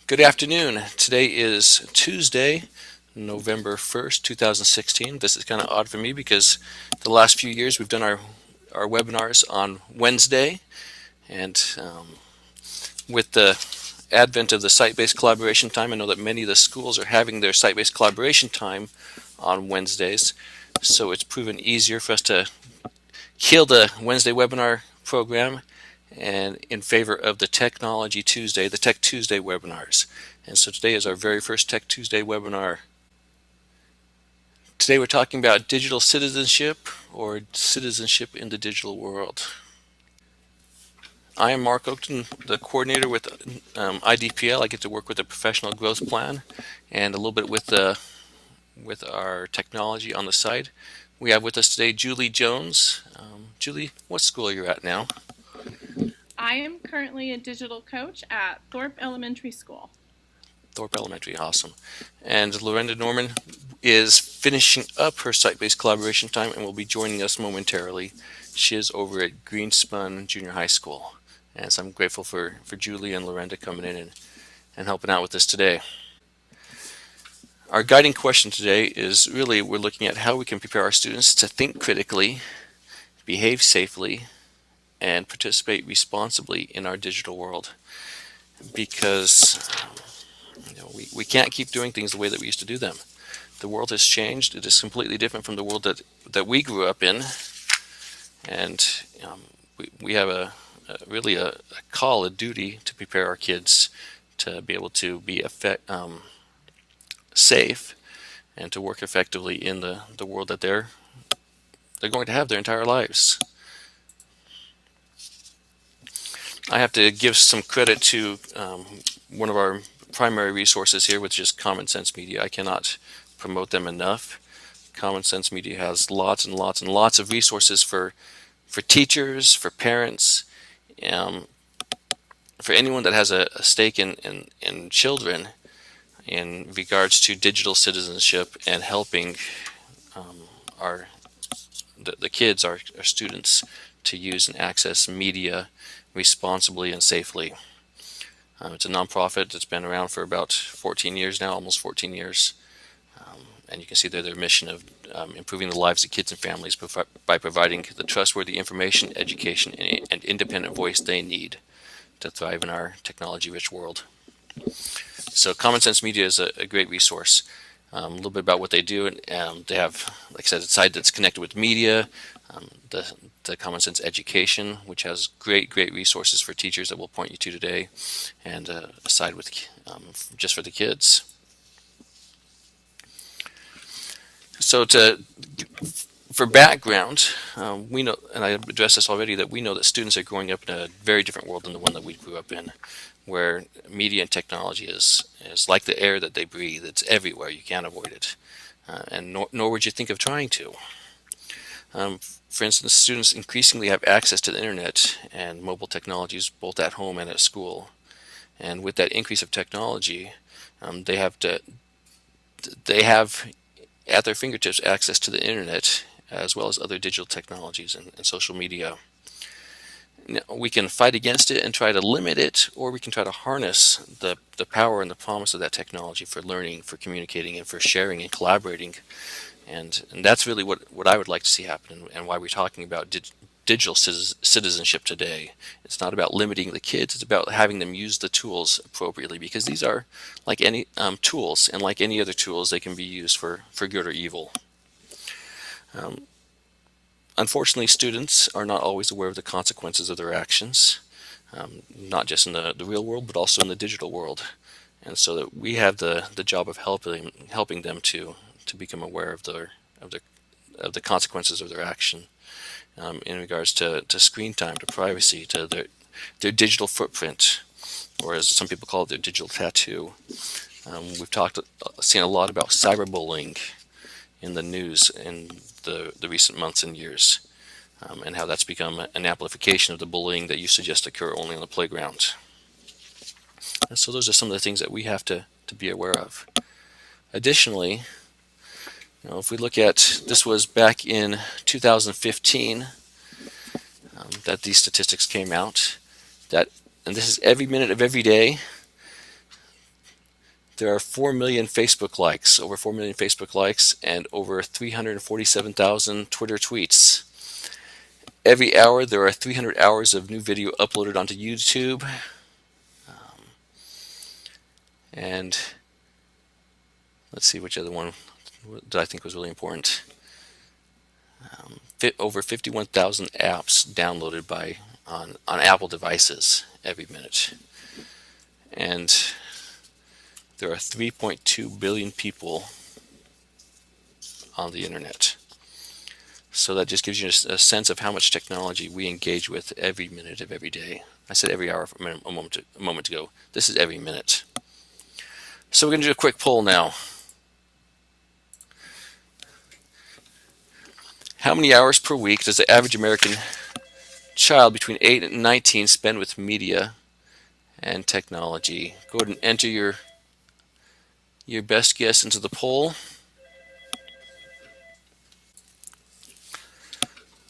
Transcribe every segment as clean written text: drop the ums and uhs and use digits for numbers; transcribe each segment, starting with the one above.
Good afternoon. Today is Tuesday, November 1st, 2016. This is kind of odd for me because the last few years we've done our webinars on Wednesday, and with the advent of the site-based collaboration time, I know that many of the schools are having their site-based collaboration time on Wednesdays, so it's proven easier for us to kill the Wednesday webinar program and in favor of the Technology Tuesday, the Tech Tuesday webinars. And so today is our very first Tech Tuesday webinar. Today we're talking about digital citizenship or citizenship in the digital world. I am Mark Oakton, the coordinator with IDPL. I get to work with a professional growth plan and a little bit with our technology on the side. We have with us today Julie Jones. Julie, what school are you at now? I am currently a digital coach at Thorpe Elementary School. Thorpe Elementary, awesome. And Lorenda Norman is finishing up her site-based collaboration time and will be joining us momentarily. She is over at Greenspun Junior High School. And so I'm grateful for Julie and Lorenda coming in and helping out with this today. Our guiding question today is really we're looking at how we can prepare our students to think critically, behave safely, and participate responsibly in our digital world. Because we can't keep doing things the way that we used to do them. The world has changed. It is completely different from the world that we grew up in. And we have really a call, a duty to prepare our kids to be able to be safe and to work effectively in the world that they're going to have their entire lives. I have to give some credit to one of our primary resources here, which is Common Sense Media. I cannot promote them enough. Common Sense Media has lots and lots and lots of resources for teachers, for parents, for anyone that has a stake in children in regards to digital citizenship and helping the kids, our students, to use and access media responsibly and safely. It's a nonprofit that's been around for about 14 years now, almost 14 years. And you can see their mission of improving the lives of kids and families by providing the trustworthy information, education, and independent voice they need to thrive in our technology-rich world. So Common Sense Media is a great resource. A little bit about what they do. They have, like I said, a site that's connected with media, the Common Sense Education, which has great resources for teachers that we'll point you to today, and a side with just for the kids. So for background, we know, and I addressed this already, that we know that students are growing up in a very different world than the one that we grew up in, where media and technology is like the air that they breathe. It's everywhere. You can't avoid it, and nor would you think of trying to. For instance, students increasingly have access to the internet and mobile technologies both at home and at school. And with that increase of technology, they have at their fingertips access to the internet as well as other digital technologies and social media. Now, we can fight against it and try to limit it, or we can try to harness the power and the promise of that technology for learning, for communicating, and for sharing and collaborating. And that's really what I would like to see happen, and why we're talking about digital citizenship today. It's not about limiting the kids, it's about having them use the tools appropriately, because these are like any tools, and like any other tools, they can be used for good or evil. Unfortunately, students are not always aware of the consequences of their actions, not just in the real world, but also in the digital world. And so that we have the job of helping them to become aware of the consequences of their action in regards to screen time, to privacy, to their digital footprint, or as some people call it, their digital tattoo. We've seen a lot about cyberbullying in the news in the recent months and years, and how that's become an amplification of the bullying that used to just occur only on the playground. And so those are some of the things that we have to be aware of. Additionally, if we look at, this was back in 2015 that these statistics came out, and this is every minute of every day, There are 4 million Facebook likes, over 4 million Facebook likes, and over 347,000 Twitter tweets. Every hour, there are 300 hours of new video uploaded onto YouTube. And let's see which other one that I think was really important. Over 51,000 apps downloaded on Apple devices every minute. And there are 3.2 billion people on the internet. So that just gives you a sense of how much technology we engage with every minute of every day. I said every hour a moment ago. This is every minute. So we're going to do a quick poll now. How many hours per week does the average American child between 8 and 19 spend with media and technology? Go ahead and enter your best guess into the poll.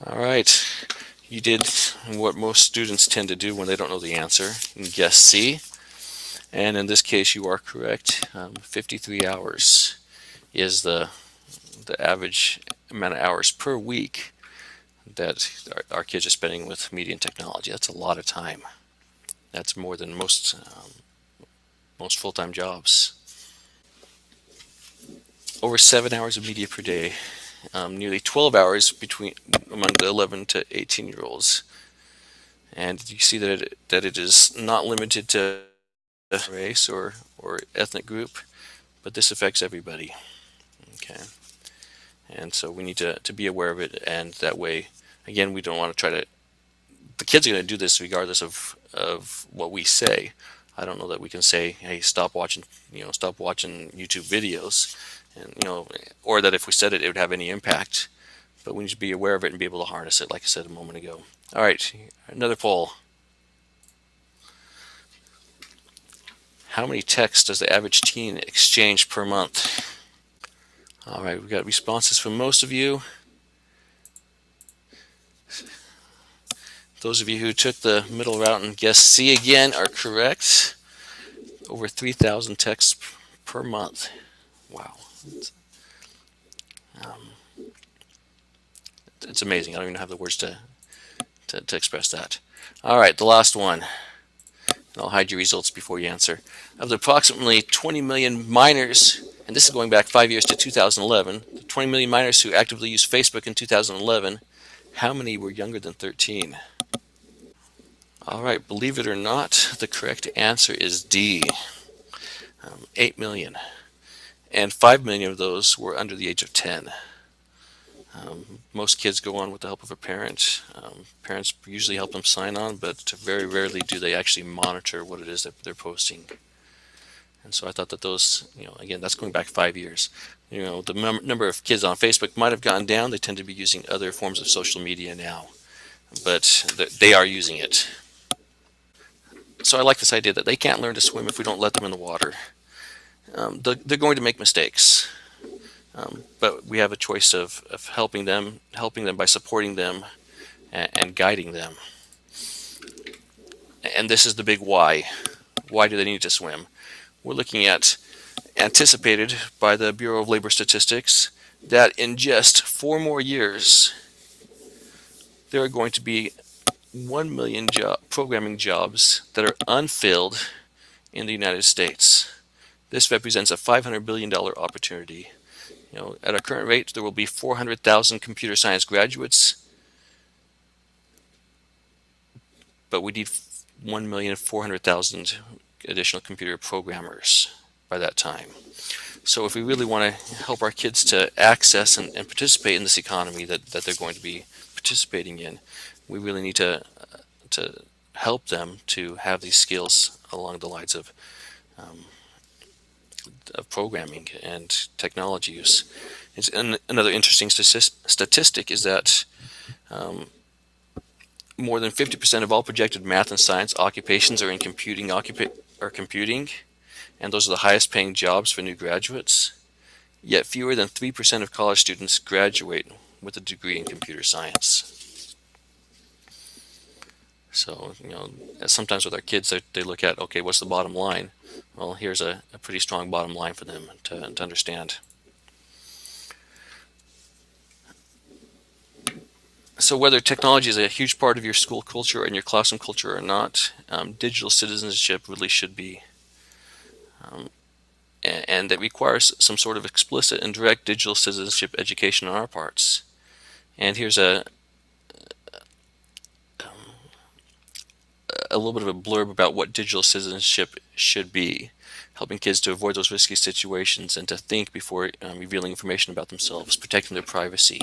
All right, you did what most students tend to do when they don't know the answer, and guess C. And in this case, you are correct. 53 hours is the average amount of hours per week that our kids are spending with media and technology. That's a lot of time. That's more than most full-time jobs. Over 7 hours of media per day. Nearly 12 hours among the 11 to 18-year-olds. And you see that it is not limited to race or ethnic group, but this affects everybody. Okay. And so we need to be aware of it, and that way, again, we don't want to try to. The kids are going to do this regardless of what we say. I don't know that we can say, "Hey, stop watching YouTube videos," and or that if we said it, it would have any impact. But we need to be aware of it and be able to harness it, like I said a moment ago. All right, another poll. How many texts does the average teen exchange per month? All right, we've got responses from most of you. Those of you who took the middle route and guessed C again are correct. Over 3,000 texts per month. Wow. It's amazing. I don't even have the words to express that. All right, the last one. I'll hide your results before you answer. Of the approximately 20 million minors, and this is going back 5 years to 2011, the 20 million minors who actively used Facebook in 2011, how many were younger than 13? All right, believe it or not, the correct answer is D, 8 million. And 5 million of those were under the age of 10. Most kids go on with the help of a parent. Parents usually help them sign on, but very rarely do they actually monitor what it is that they're posting. And so I thought that those, again, that's going back 5 years. The number of kids on Facebook might have gone down. They tend to be using other forms of social media now, but they are using it. So I like this idea that they can't learn to swim if we don't let them in the water. They're going to make mistakes. But we have a choice of helping them by supporting them and guiding them. And this is the big why. Why do they need to swim? We're looking at, anticipated by the Bureau of Labor Statistics, that in just 4 more years, there are going to be 1 million programming jobs that are unfilled in the United States. This represents a $500 billion opportunity. At our current rate, there will be 400,000 computer science graduates, but we need 1,400,000 additional computer programmers by that time. So if we really want to help our kids to access and participate in this economy that they're going to be participating in, we really need to help them to have these skills along the lines of programming and technology use. Another interesting statistic is that more than 50% of all projected math and science occupations are in computing, and those are the highest paying jobs for new graduates. Yet fewer than 3% of college students graduate with a degree in computer science. So, sometimes with our kids, they look at, okay, what's the bottom line? Well, here's a pretty strong bottom line for them to understand. So whether technology is a huge part of your school culture and your classroom culture or not, digital citizenship really should be. Um, and that requires some sort of explicit and direct digital citizenship education on our parts. And here's a little bit of a blurb about what digital citizenship should be, helping kids to avoid those risky situations and to think before revealing information about themselves, protecting their privacy,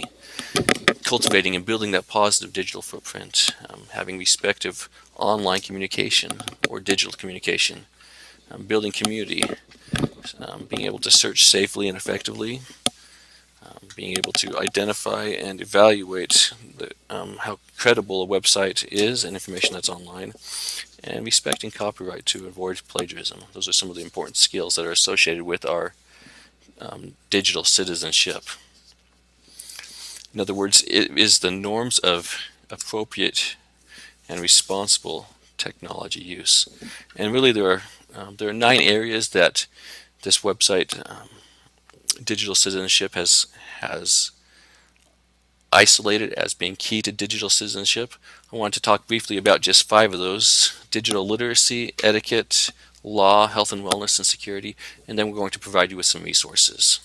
cultivating and building that positive digital footprint, having respect of online communication or digital communication, building community, being able to search safely and effectively, being able to identify and evaluate how credible a website is and information that's online, and respecting copyright to avoid plagiarism. Those are some of the important skills that are associated with our digital citizenship. In other words, it is the norms of appropriate and responsible technology use. And really, there are 9 areas that this website, digital citizenship, has isolated as being key to digital citizenship. I want to talk briefly about just 5 of those: digital literacy, etiquette, law, health and wellness, and security. And then we're going to provide you with some resources.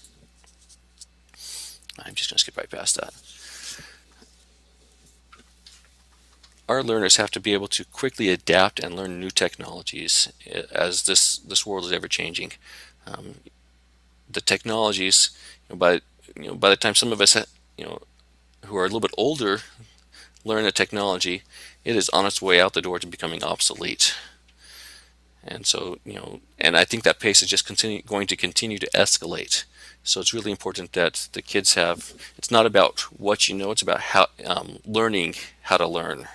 I'm just going to skip right past that. Our learners have to be able to quickly adapt and learn new technologies as this world is ever changing. Um, the technologies, by the time some of us, you know, who are a little bit older, learn the technology, it is on its way out the door to becoming obsolete. And so, and I think that pace is just going to continue to escalate. So it's really important that the kids have. It's not about what you know; it's about how learning how to learn.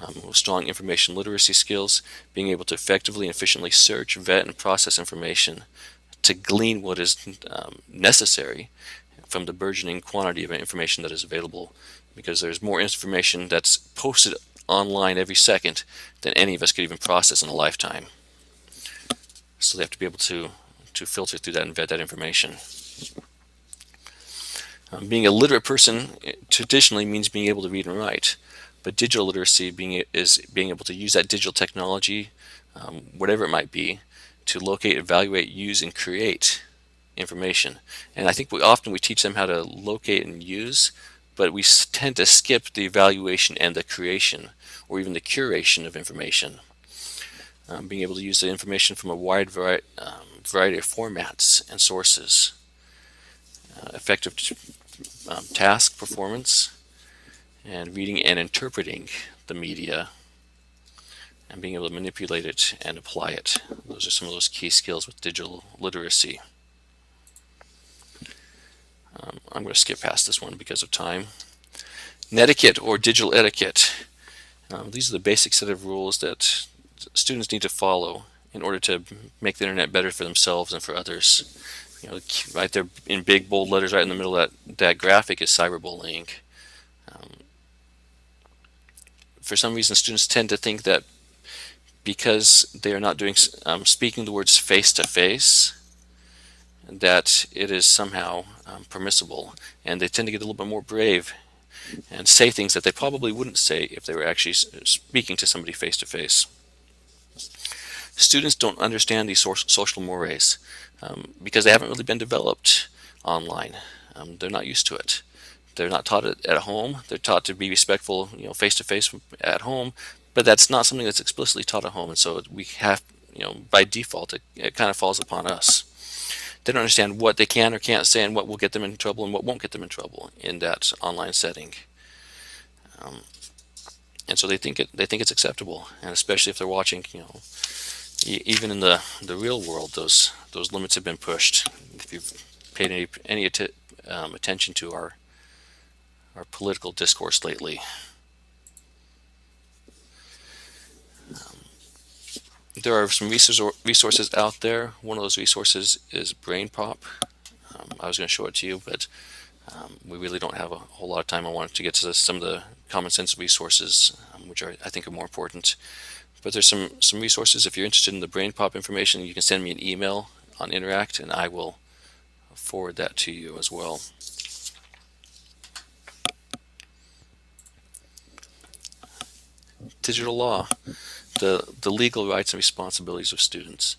With strong information literacy skills, being able to effectively and efficiently search, vet, and process information to glean what is necessary from the burgeoning quantity of information that is available, because there's more information that's posted online every second than any of us could even process in a lifetime. So they have to be able to filter through that and vet that information. Being a literate person traditionally means being able to read and write, but digital literacy is being able to use that digital technology, whatever it might be, to locate, evaluate, use, and create information. And I think we teach them how to locate and use, but we tend to skip the evaluation and the creation, or even the curation of information. Being able to use the information from a wide variety of formats and sources. Effective task performance, and reading and interpreting the media, and being able to manipulate it and apply it. Those are some of those key skills with digital literacy. I'm going to skip past this one because of time. Netiquette or digital etiquette. These are the basic set of rules that students need to follow in order to make the internet better for themselves and for others. Right there in big bold letters right in the middle of that graphic is cyberbullying. For some reason, students tend to think that because they are not speaking the words face to face, that it is somehow permissible, and they tend to get a little bit more brave and say things that they probably wouldn't say if they were actually speaking to somebody face to face. Students don't understand these social mores because they haven't really been developed online. They're not used to it. They're not taught it at home. They're taught to be respectful, face to face at home, but that's not something that's explicitly taught at home. And so we have, by default, it kind of falls upon us. They don't understand what they can or can't say and what will get them in trouble and what won't get them in trouble in that online setting. And so they think it's acceptable, and especially if they're watching, even in the real world, those limits have been pushed. If you've paid any attention to our political discourse lately. There are some resources out there. One of those resources is BrainPop. I was going to show it to you, but we really don't have a whole lot of time. I wanted to get to some of the common sense resources, which I think are more important. But there's some resources. If you're interested in the brain pop information, you can send me an email on Interact, and I will forward that to you as well. Digital law, the legal rights and responsibilities of students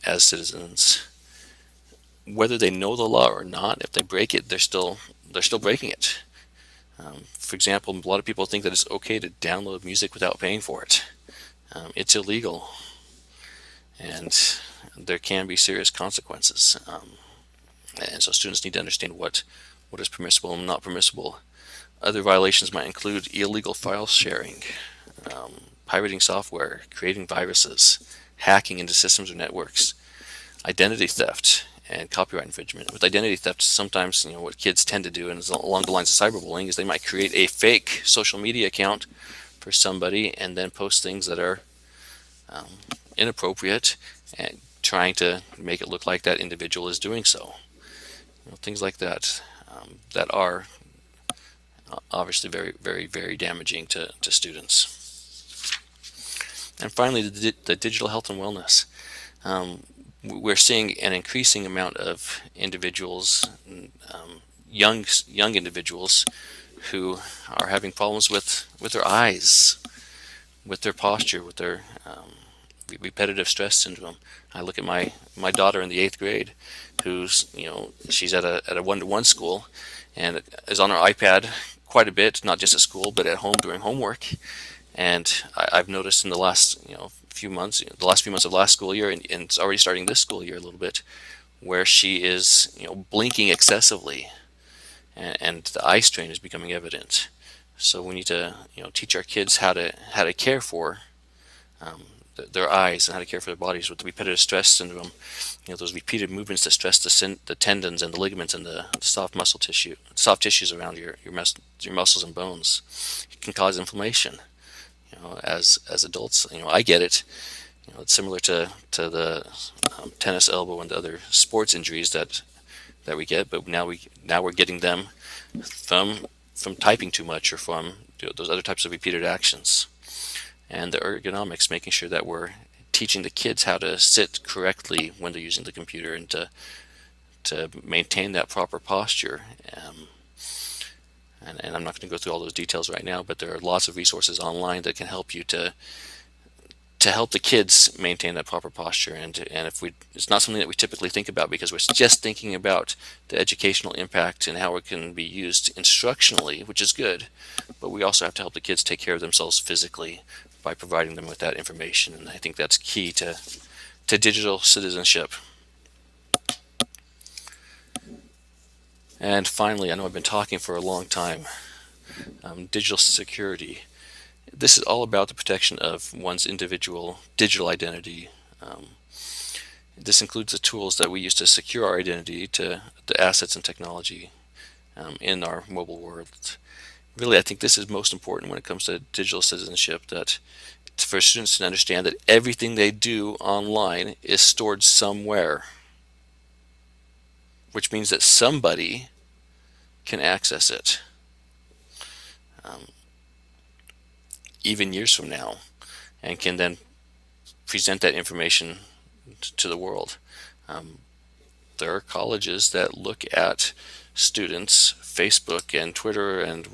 as citizens. Whether they know the law or not, if they break it, they're still breaking it. For example, a lot of people think that it's okay to download music without paying for it. It's illegal, and there can be serious consequences. And so students need to understand what is permissible and not permissible. Other violations might include illegal file sharing, pirating software, creating viruses, hacking into systems or networks, identity theft, and copyright infringement. With identity theft, sometimes what kids tend to do, and is along the lines of cyberbullying, is they might create a fake social media account for somebody and then post things that are inappropriate and trying to make it look like that individual is doing so. Things like that that are obviously very, very, very damaging to students. And finally, the digital health and wellness. We're seeing an increasing amount of individuals, young individuals, who are having problems with their eyes, with their posture, with their repetitive stress syndrome. I look at my daughter in the 8th grade, who's she's at a one-to-one school, and is on her iPad quite a bit, not just at school but at home doing homework. And I've noticed in the last few months, the last few months of last school year, and it's already starting this school year a little bit, where she is blinking excessively, and the eye strain is becoming evident. So we need to teach our kids how to care for their eyes and how to care for their bodies with the repetitive stress syndrome. Those repeated movements that stress the tendons and the ligaments and the soft tissues around your muscles and bones. It can cause inflammation. As adults, I get it. It's similar to the tennis elbow and the other sports injuries that we get, but now we're getting them from typing too much or from those other types of repeated actions. And the ergonomics, making sure that we're teaching the kids how to sit correctly when they're using the computer and to maintain that proper posture. And I'm not going to go through all those details right now, but there are lots of resources online that can help you to help the kids maintain that proper posture. And if it's not something that we typically think about, because we're just thinking about the educational impact and how it can be used instructionally, which is good, but we also have to help the kids take care of themselves physically by providing them with that information. And I think that's key to digital citizenship. And finally, I know I've been talking for a long time, digital security. This is all about the protection of one's individual digital identity. This includes the tools that we use to secure our identity to the assets and technology in our mobile world. Really, I think this is most important when it comes to digital citizenship, that for students to understand that everything they do online is stored somewhere, which means that somebody can access it, even years from now, and can then present that information to the world. There are colleges that look at students' Facebook and Twitter and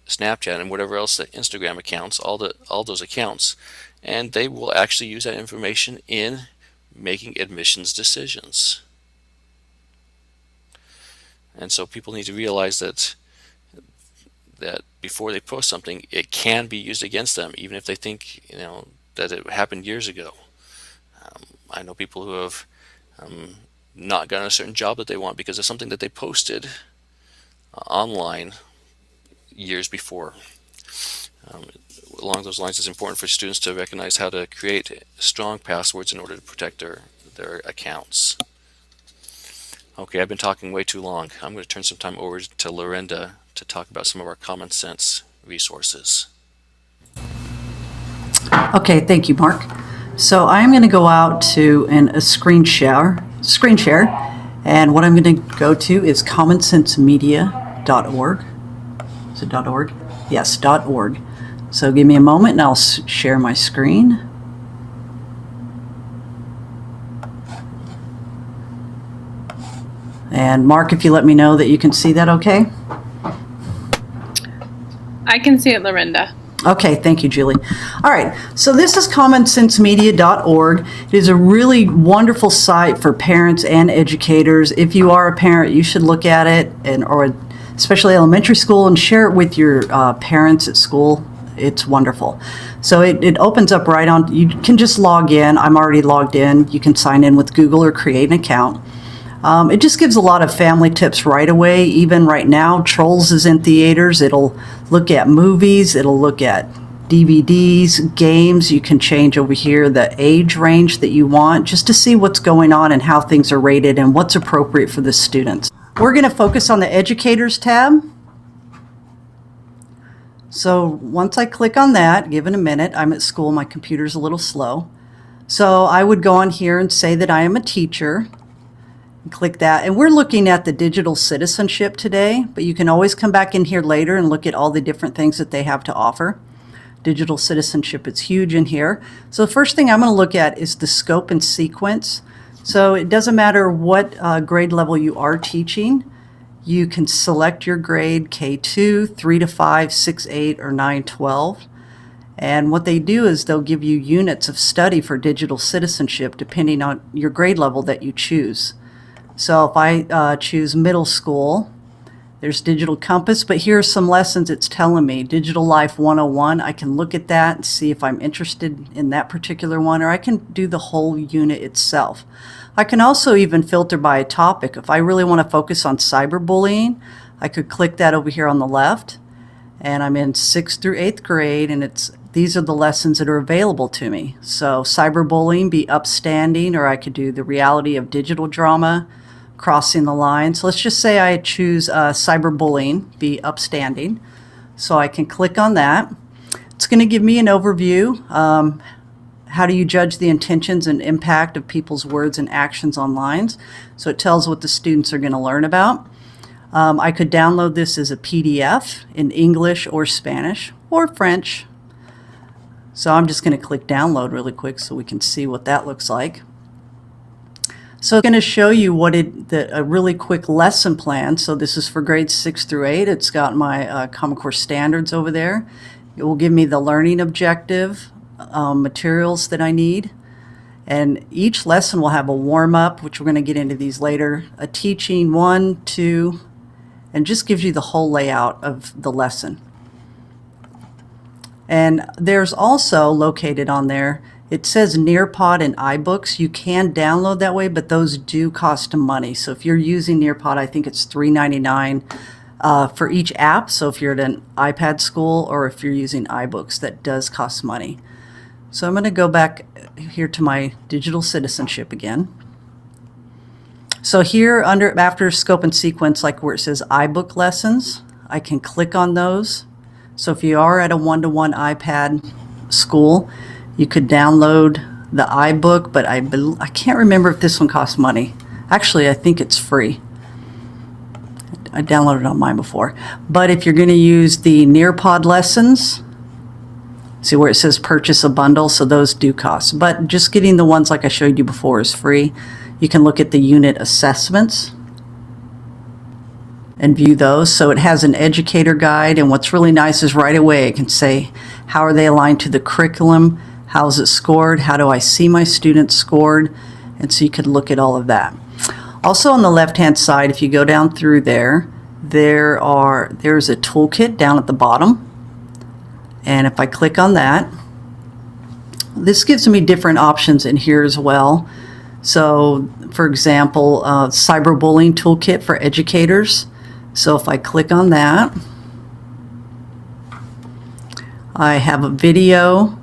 Snapchat and whatever else, the Instagram accounts, all those accounts, and they will actually use that information in making admissions decisions. And so people need to realize that before they post something, it can be used against them, even if they think that it happened years ago. I know people who have not gotten a certain job that they want because of something that they posted online years before. Along those lines, it's important for students to recognize how to create strong passwords in order to protect their accounts. Okay, I've been talking way too long. I'm going to turn some time over to Lorinda to talk about some of our common sense resources. Okay, thank you, Mark. So I'm going to go out to a screen share, and what I'm going to go to is commonsensemedia.org. Is it .org? Yes, .org. So give me a moment and I'll share my screen. And Mark, if you let me know that you can see that okay? I can see it, Lorinda. Okay, thank you, Julie. All right, so this is commonsensemedia.org. It is a really wonderful site for parents and educators. If you are a parent, you should look at it, or especially elementary school, and share it with your parents at school. It's wonderful. So it opens up right on, you can just log in. I'm already logged in. You can sign in with Google or create an account. It just gives a lot of family tips right away. Even right now, Trolls is in theaters. It'll look at movies. It'll look at DVDs, games. You can change over here the age range that you want just to see what's going on and how things are rated and what's appropriate for the students. We're going to focus on the Educators tab. So once I click on that, give it a minute. I'm at school. My computer's a little slow. So I would go on here and say that I am a teacher. Click that, and we're looking at the digital citizenship today, but you can always come back in here later and look at all the different things that they have to offer. Digital citizenship is huge in here. So the first thing I'm going to look at is the scope and sequence. So it doesn't matter what grade level you are teaching. You can select your grade K2, 3 to 5, 6, 8, or 9, 12. And what they do is they'll give you units of study for digital citizenship depending on your grade level that you choose. So if I choose middle school, there's Digital Compass, but here's some lessons it's telling me. Digital Life 101, I can look at that and see if I'm interested in that particular one, or I can do the whole unit itself. I can also even filter by a topic. If I really want to focus on cyberbullying, I could click that over here on the left, and I'm in 6th through 8th grade, and these are the lessons that are available to me. So cyberbullying, be upstanding, or I could do the reality of digital drama, crossing the line. So let's just say I choose cyberbullying, be upstanding. So I can click on that. It's going to give me an overview. How do you judge the intentions and impact of people's words and actions online? So it tells what the students are going to learn about. I could download this as a PDF in English or Spanish or French. So I'm just going to click download really quick so we can see what that looks like. So it's going to show you what a really quick lesson plan. So this is for grades 6 through 8. It's got my Common Core standards over there. It will give me the learning objective, materials that I need. And each lesson will have a warm-up, which we're going to get into these later, a teaching 1, 2, and just gives you the whole layout of the lesson. And there's also located on there, it says Nearpod and iBooks. You can download that way, but those do cost money. So if you're using Nearpod, I think it's $3.99 for each app. So if you're at an iPad school or if you're using iBooks, that does cost money. So I'm going to go back here to my digital citizenship again. So here after scope and sequence, like where it says iBook lessons, I can click on those. So if you are at a one-to-one iPad school, you could download the iBook, but I can't remember if this one costs money. Actually, I think it's free. I downloaded on mine before. But if you're going to use the Nearpod lessons, see where it says purchase a bundle, so those do cost. But just getting the ones like I showed you before is free. You can look at the unit assessments and view those. So it has an educator guide, and what's really nice is right away it can say how are they aligned to the curriculum, how's it scored, how do I see my students scored, and so you could look at all of that. Also on the left hand side, if you go down through there's a toolkit down at the bottom, and if I click on that, this gives me different options in here as well. So for example, cyberbullying toolkit for educators. So if I click on that, I have a video.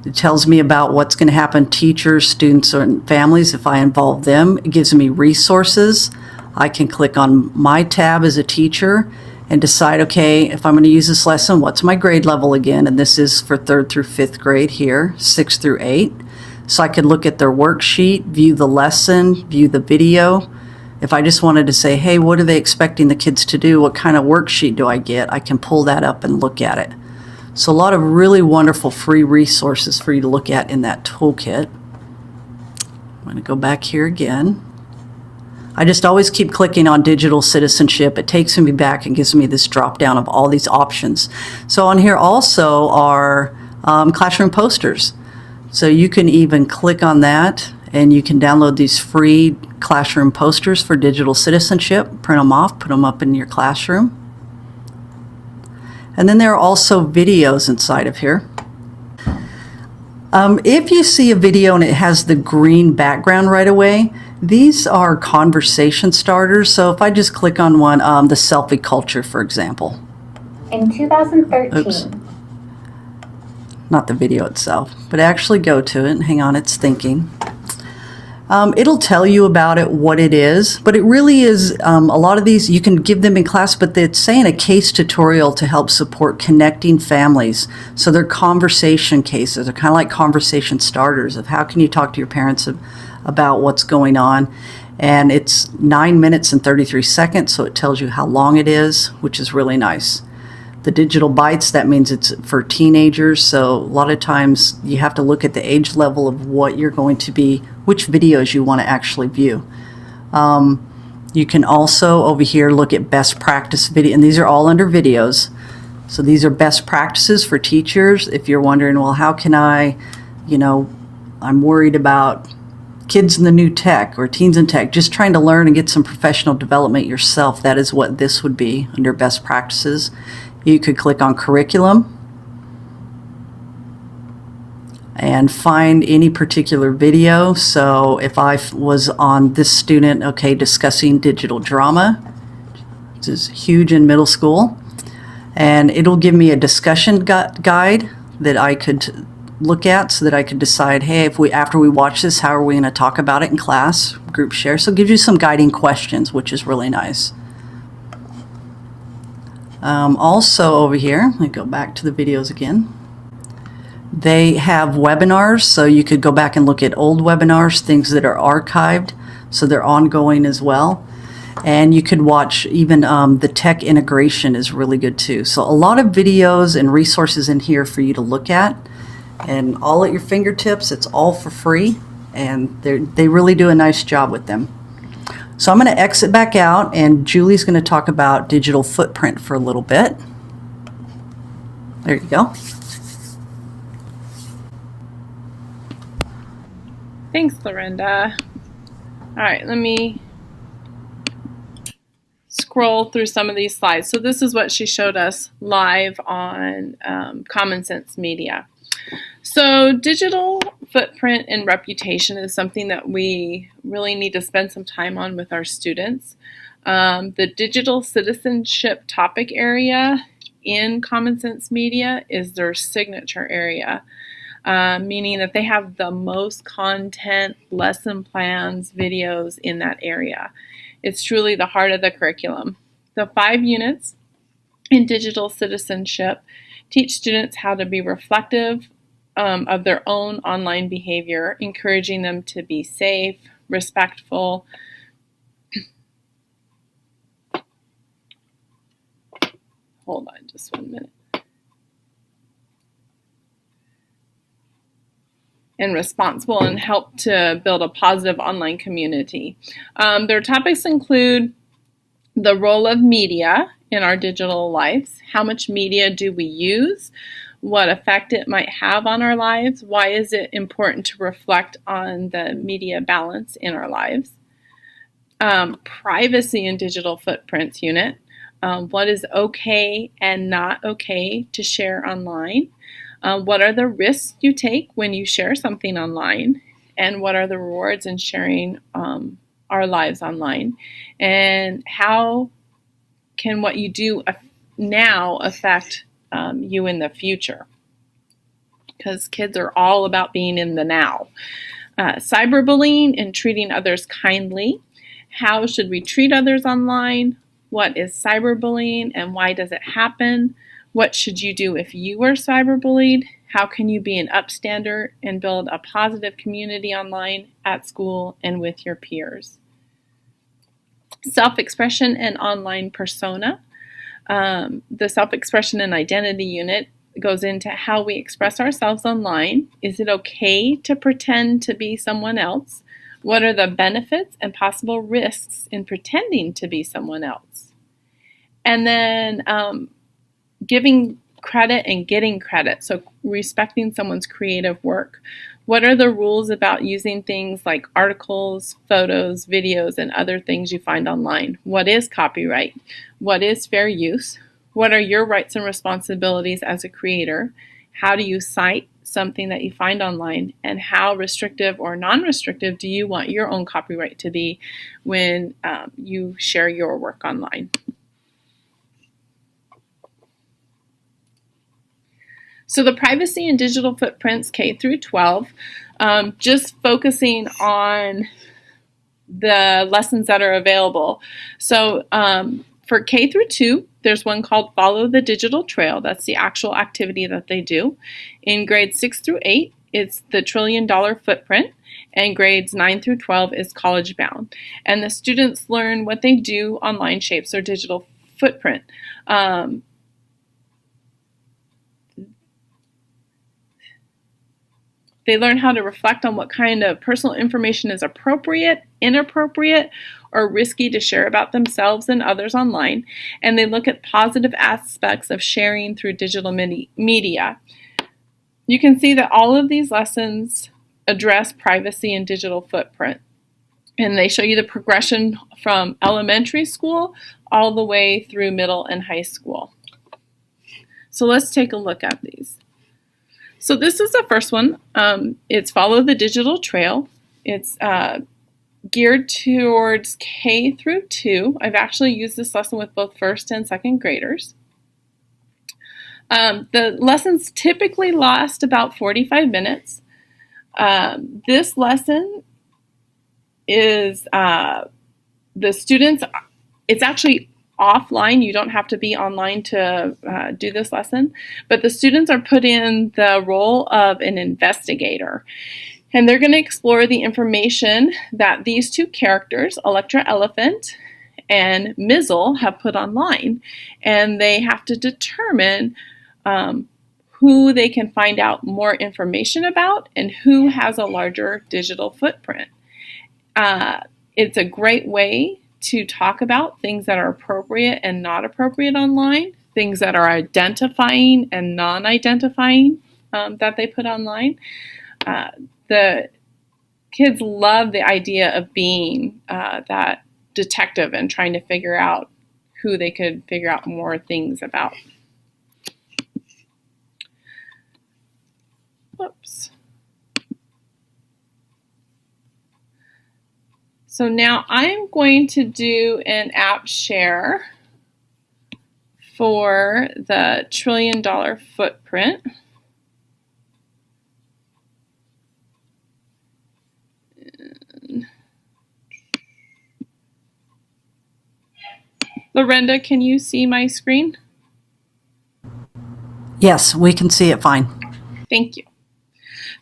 It tells me about what's going to happen to teachers, students, and families if I involve them. It gives me resources. I can click on my tab as a teacher and decide, okay, if I'm going to use this lesson, what's my grade level again? And this is for 3rd through 5th grade here, 6 through 8. So I could look at their worksheet, view the lesson, view the video. If I just wanted to say, hey, what are they expecting the kids to do? What kind of worksheet do I get? I can pull that up and look at it. So a lot of really wonderful free resources for you to look at in that toolkit. I'm going to go back here again. I just always keep clicking on digital citizenship. It takes me back and gives me this drop down of all these options. So on here also are classroom posters. So you can even click on that and you can download these free classroom posters for digital citizenship, print them off, put them up in your classroom. And then there are also videos inside of here. If you see a video and it has the green background right away, these are conversation starters. So if I just click on one, the selfie culture, for example. In 2013. Oops. Not the video itself, but actually go to it. Hang on, it's thinking. It'll tell you about it, what it is, but it really is, a lot of these you can give them in class, but it's saying a case tutorial to help support connecting families. So they're conversation cases. They're kind of like conversation starters of how can you talk to your parents about what's going on. And it's 9 minutes and 33 seconds, so it tells you how long it is, which is really nice. The digital bites, that means it's for teenagers, so a lot of times you have to look at the age level of what you're going to be, which videos you want to actually view. You can also over here look at best practice video, and these are all under videos. So these are best practices for teachers. If you're wondering, well, how can I, I'm worried about kids in the new tech or teens in tech, just trying to learn and get some professional development yourself. That is what this would be under best practices. You could click on curriculum and find any particular video. So if I was on this student, okay, discussing digital drama, this is huge in middle school, and it'll give me a discussion guide that I could look at so that I could decide, hey, after we watch this, how are we going to talk about it in class, group share. So it gives you some guiding questions, which is really nice. Also over here, let me go back to the videos again. They have webinars, so you could go back and look at old webinars, things that are archived, so they're ongoing as well. And you could watch even the tech integration is really good too. So a lot of videos and resources in here for you to look at, and all at your fingertips. It's all for free, and they really do a nice job with them. So I'm going to exit back out, and Julie's going to talk about digital footprint for a little bit. There you go. Thanks, Lorinda. All right, let me scroll through some of these slides. So this is what she showed us live on Common Sense Media. So digital footprint and reputation is something that we really need to spend some time on with our students. The digital citizenship topic area in Common Sense Media is their signature area, meaning that they have the most content, lesson plans, videos in that area. It's truly the heart of the curriculum. The 5 units in digital citizenship teach students how to be reflective of their own online behavior, encouraging them to be safe, respectful, hold on just 1 minute, and responsible, and help to build a positive online community. Their topics include the role of media in our digital lives. How much media do we use? What effect it might have on our lives? Why is it important to reflect on the media balance in our lives? Privacy and digital footprints unit. What is okay and not okay to share online? What are the risks you take when you share something online? And what are the rewards in sharing our lives online? And how can what you do now affect you in the future? Because kids are all about being in the now. Cyberbullying and treating others kindly. How should we treat others online? What is cyberbullying and why does it happen? What should you do if you were cyberbullied? How can you be an upstander and build a positive community online, at school, and with your peers? Self-expression and online persona. The self-expression and identity unit goes into how we express ourselves online. Is it okay to pretend to be someone else? What are the benefits and possible risks in pretending to be someone else? And then giving credit and getting credit, so respecting someone's creative work. What are the rules about using things like articles, photos, videos, and other things you find online? What is copyright? What is fair use? What are your rights and responsibilities as a creator? How do you cite something that you find online? And how restrictive or non-restrictive do you want your own copyright to be when you share your work online? So the privacy and digital footprints K through 12, just focusing on the lessons that are available. So for K through 2, there's one called Follow the Digital Trail. That's the actual activity that they do. In grades 6 through 8, it's the $1 trillion footprint. And grades 9 through 12 is College Bound. And the students learn what they do online shapes their digital footprint. They learn how to reflect on what kind of personal information is appropriate, inappropriate, or risky to share about themselves and others online. And they look at positive aspects of sharing through digital media. You can see that all of these lessons address privacy and digital footprint. And they show you the progression from elementary school all the way through middle and high school. So let's take a look at these. So this is the first one. It's Follow the Digital Trail. It's geared towards K through 2. I've actually used this lesson with both first and second graders. The lessons typically last about 45 minutes. This lesson is the students, it's actually offline. You don't have to be online to do this lesson, but the students are put in the role of an investigator, and they're going to explore the information that these two characters, Electra Elephant and Mizzle, have put online, and they have to determine who they can find out more information about and who has a larger digital footprint. It's a great way to talk about things that are appropriate and not appropriate online, things that are identifying and non-identifying that they put online. The kids love the idea of being that detective and trying to figure out who they could figure out more things about. Whoops. So now I'm going to do an app share for the $1 trillion footprint. Lorenda, can you see my screen? Yes, we can see it fine. Thank you.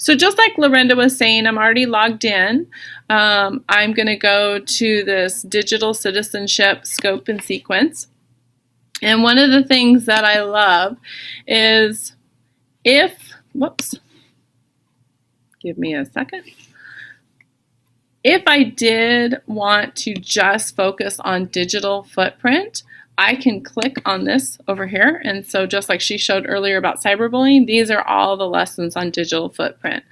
So just like Lorenda was saying, I'm already logged in. I'm going to go to this digital citizenship scope and sequence. And one of the things that I love is give me a second. If I did want to just focus on digital footprint, I can click on this over here. And so just like she showed earlier about cyberbullying, these are all the lessons on digital footprint.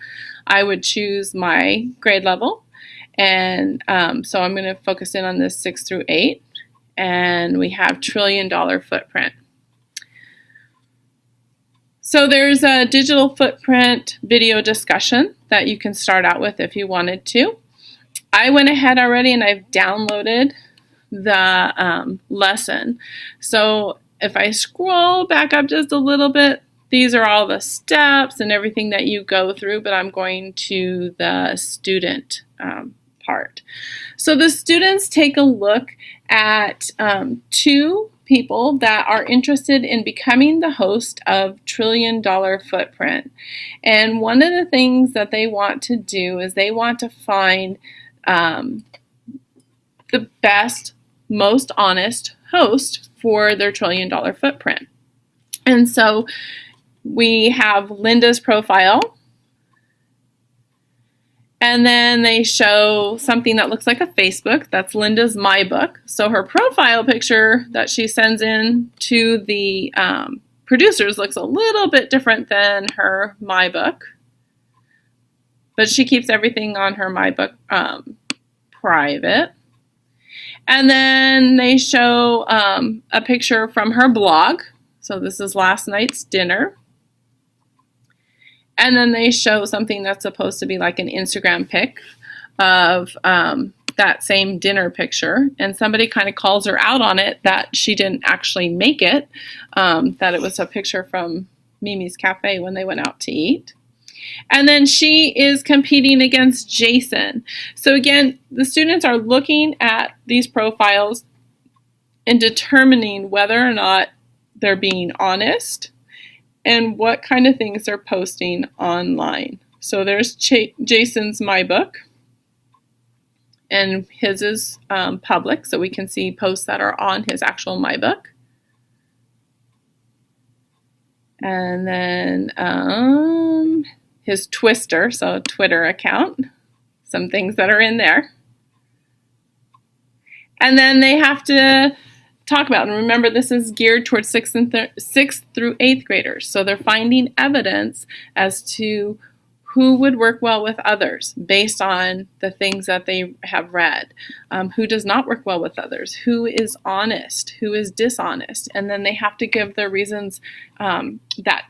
I would choose my grade level. And so I'm going to focus in on this 6 through 8. And we have $1 trillion footprint. So there's a digital footprint video discussion that you can start out with if you wanted to. I went ahead already and I've downloaded the lesson. So if I scroll back up just a little bit, these are all the steps and everything that you go through, but I'm going to the student part. So the students take a look at 2 people that are interested in becoming the host of $1 trillion footprint. And one of the things that they want to do is they want to find the best, most honest host for their $1 trillion footprint. And so we have Linda's profile. And then they show something that looks like a Facebook. That's Linda's My Book. So her profile picture that she sends in to the producers looks a little bit different than her My Book. But she keeps everything on her My Book private. And then they show a picture from her blog. So this is last night's dinner. And then they show something that's supposed to be like an Instagram pic of that same dinner picture. And somebody kind of calls her out on it that she didn't actually make it, that it was a picture from Mimi's Cafe when they went out to eat. And then she is competing against Jason. So again, the students are looking at these profiles and determining whether or not they're being honest and what kind of things they're posting online. So there's Jason's My Book, and his is public, so we can see posts that are on his actual My Book. And then his Twister, so Twitter account, some things that are in there. And then they have to talk about, and remember this is geared towards 6th through 8th graders. So they're finding evidence as to who would work well with others based on the things that they have read, who does not work well with others, who is honest, who is dishonest. And then they have to give their reasons, that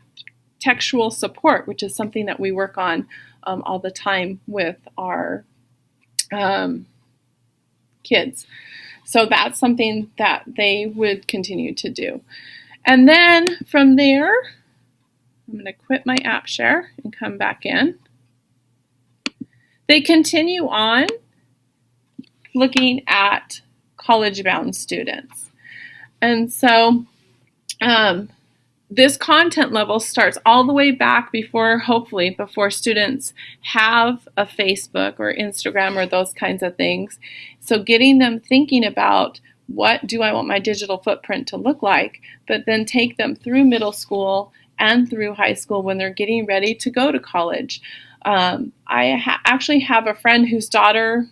textual support, which is something that we work on all the time with our kids. So that's something that they would continue to do. And then from there, I'm going to quit my app share and come back in. They continue on looking at college-bound students. And so this content level starts all the way back before students have a Facebook or Instagram or those kinds of things. So getting them thinking about what do I want my digital footprint to look like, but then take them through middle school and through high school when they're getting ready to go to college. I actually have a friend whose daughter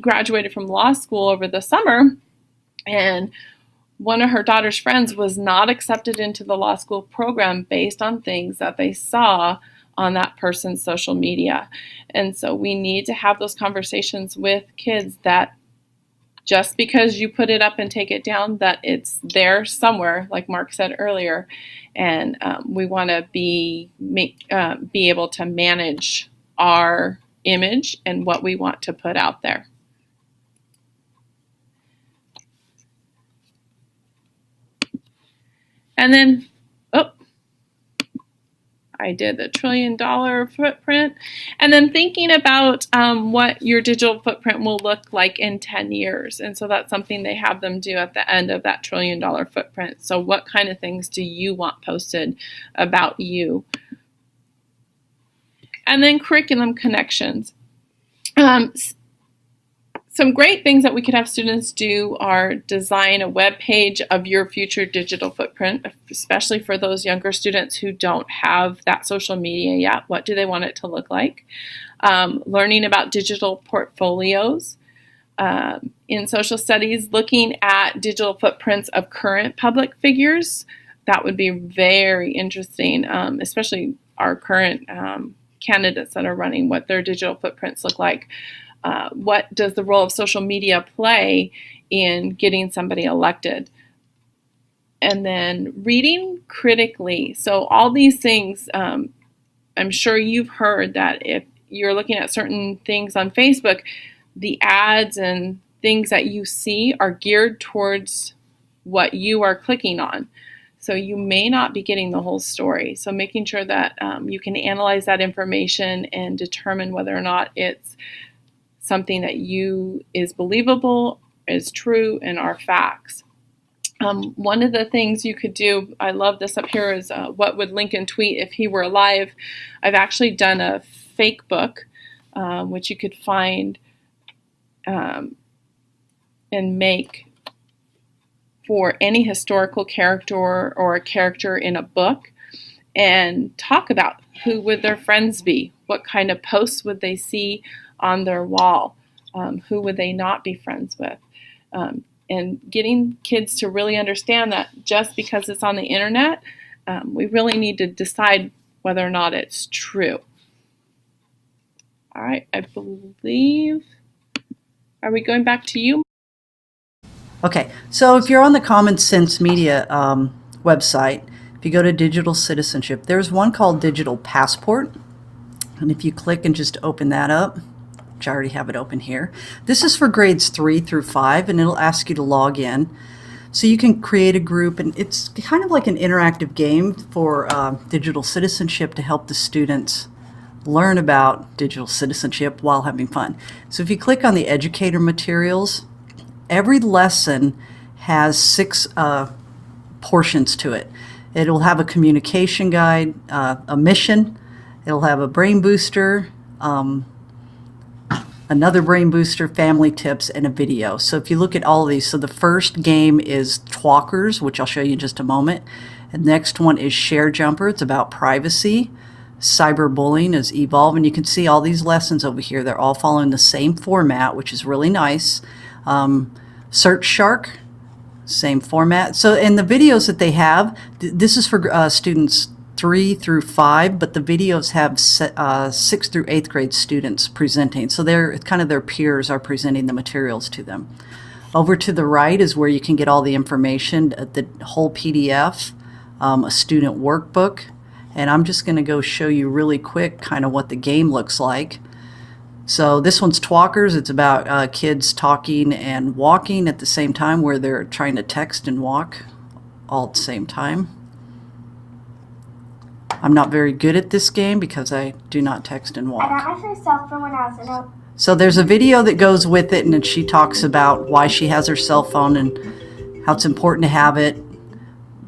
graduated from law school over the summer, and one of her daughter's friends was not accepted into the law school program based on things that they saw on that person's social media. And so we need to have those conversations with kids that just because you put it up and take it down, that it's there somewhere, like Mark said earlier. And we want to be able to manage our image and what we want to put out there. And then, I did the $1 trillion footprint. And then thinking about what your digital footprint will look like in 10 years. And so that's something they have them do at the end of that $1 trillion footprint. So what kind of things do you want posted about you? And then curriculum connections. Some great things that we could have students do are design a web page of your future digital footprint, especially for those younger students who don't have that social media yet. What do they want it to look like? Learning about digital portfolios. In social studies, looking at digital footprints of current public figures. That would be very interesting, especially our current candidates that are running, what their digital footprints look like. What does the role of social media play in getting somebody elected? And then reading critically. So all these things, I'm sure you've heard that if you're looking at certain things on Facebook, the ads and things that you see are geared towards what you are clicking on. So you may not be getting the whole story. So making sure that you can analyze that information and determine whether or not it's something that is believable, is true, and are facts. One of the things you could do, I love this up here, is what would Lincoln tweet if he were alive. I've actually done a fake book, which you could find and make for any historical character or a character in a book. and talk about who would their friends be, what kind of posts would they see on their wall, who would they not be friends with, and getting kids to really understand that just because it's on the internet, we really need to decide whether or not it's true. All right, I believe, are we going back to you? Okay, so if you're on the Common Sense Media website, if you go to Digital Citizenship, there's one called Digital Passport. And if you click and just open that up, which I already have it open here, this is for grades 3 through 5, and it'll ask you to log in. So you can create a group, and it's kind of like an interactive game for digital citizenship to help the students learn about digital citizenship while having fun. So if you click on the educator materials, every lesson has 6 portions to it. It'll have a communication guide, a mission, it'll have a brain booster, another brain booster, family tips, and a video. So if you look at all of these, so the first game is Talkers, which I'll show you in just a moment. And the next one is Share Jumper. It's about privacy. Cyberbullying is Evolve, and you can see all these lessons over here. They're all following the same format, which is really nice. Search Shark, same format. So in the videos that they have, this is for students 3 through 5, but the videos have 6th through 8th grade students presenting. So they're kind of their peers are presenting the materials to them. Over to the right is where you can get all the information, the whole PDF, a student workbook. And I'm just going to go show you really quick kind of what the game looks like. So this one's Talkers. It's about kids talking and walking at the same time, where they're trying to text and walk all at the same time. I'm not very good at this game because I do not text and walk. I got my first cell phone when I was in So there's a video that goes with it, and then she talks about why she has her cell phone and how it's important to have it.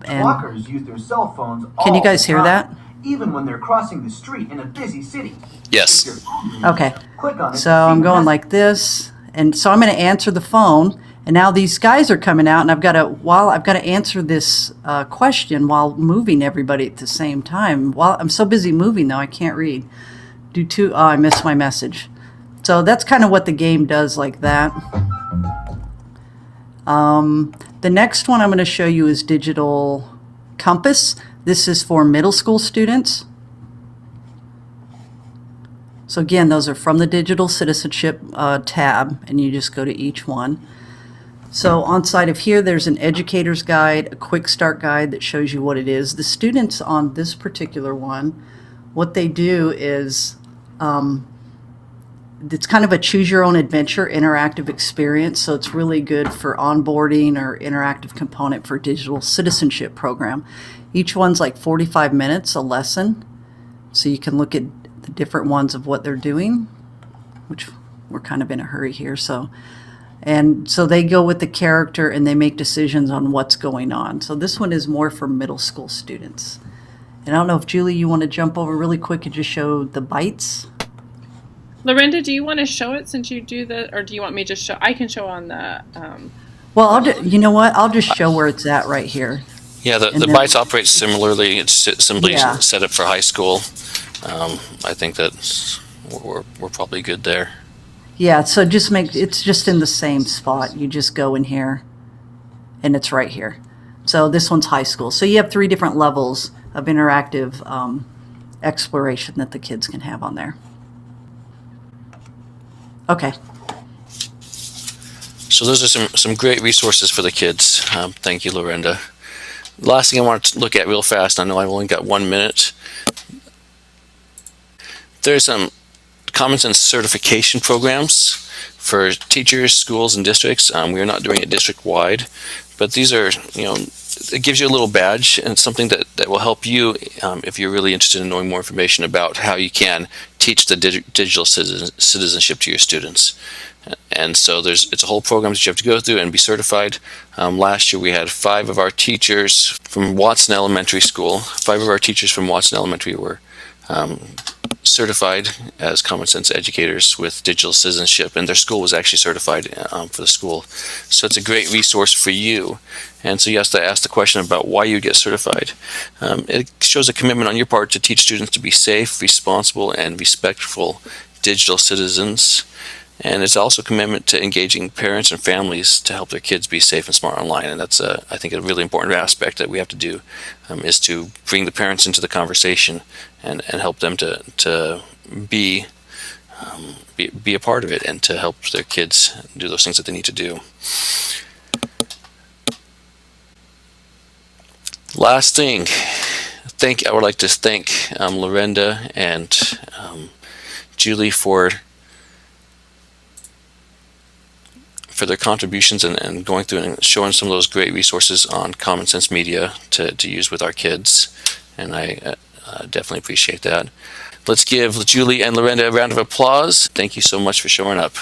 And walkers use their cell phones all can you guys hear the that? time, even when they're crossing the street in a busy city. Yes. If your phone rings, Okay. click on it So to see I'm the going message. like this, and so I'm going to answer the phone. And now these guys are coming out, and I've got to answer this question while moving everybody at the same time. While I'm so busy moving, though, I can't read. I missed my message. So that's kind of what the game does, like that. The next one I'm going to show you is Digital Compass. This is for middle school students. So again, those are from the Digital Citizenship tab, and you just go to each one. So on side of here, there's an educator's guide, a quick start guide that shows you what it is. The students on this particular one, what they do is it's kind of a choose your own adventure interactive experience. So it's really good for onboarding or interactive component for digital citizenship program. Each one's like 45 minutes a lesson. So you can look at the different ones of what they're doing, which we're kind of in a hurry here. And so they go with the character and they make decisions on what's going on. So this one is more for middle school students. And I don't know if Julie, you want to jump over really quick and just show the bites? Lorinda, do you want to show it since you do the, or do you want me to show? I can show on the. Well, you know what? I'll just show where it's at right here. Yeah, the then- bites operate similarly. It's simply Yeah. set up for high school. I think that we're probably good there. Yeah, so it's just in the same spot. You just go in here and it's right here. So this one's high school. So you have 3 different levels of interactive exploration that the kids can have on there. Okay. So those are some great resources for the kids. Thank you, Lorinda. The last thing I want to look at real fast, I know I've only got 1 minute. There's some Common Sense certification programs for teachers, schools, and districts. We are not doing it district-wide, but these are, it gives you a little badge, and it's something that will help you if you're really interested in knowing more information about how you can teach the digital citizenship to your students. And so it's a whole program that you have to go through and be certified. Last year we had 5 of our teachers from Watson Elementary School. 5 of our teachers from Watson Elementary were certified as common sense educators with digital citizenship, and their school was actually certified for the school. So it's a great resource for you. And so you have to ask the question about why you get certified. It shows a commitment on your part to teach students to be safe, responsible, and respectful digital citizens. And it's also a commitment to engaging parents and families to help their kids be safe and smart online. And that's, I think, a really important aspect that we have to do, is to bring the parents into the conversation and help them to be a part of it and to help their kids do those things that they need to do. Last thing, I would like to thank Lorenda and Julie for their contributions and going through and showing some of those great resources on Common Sense Media to use with our kids. And I definitely appreciate that. Let's give Julie and Lorenda a round of applause. Thank you so much for showing up.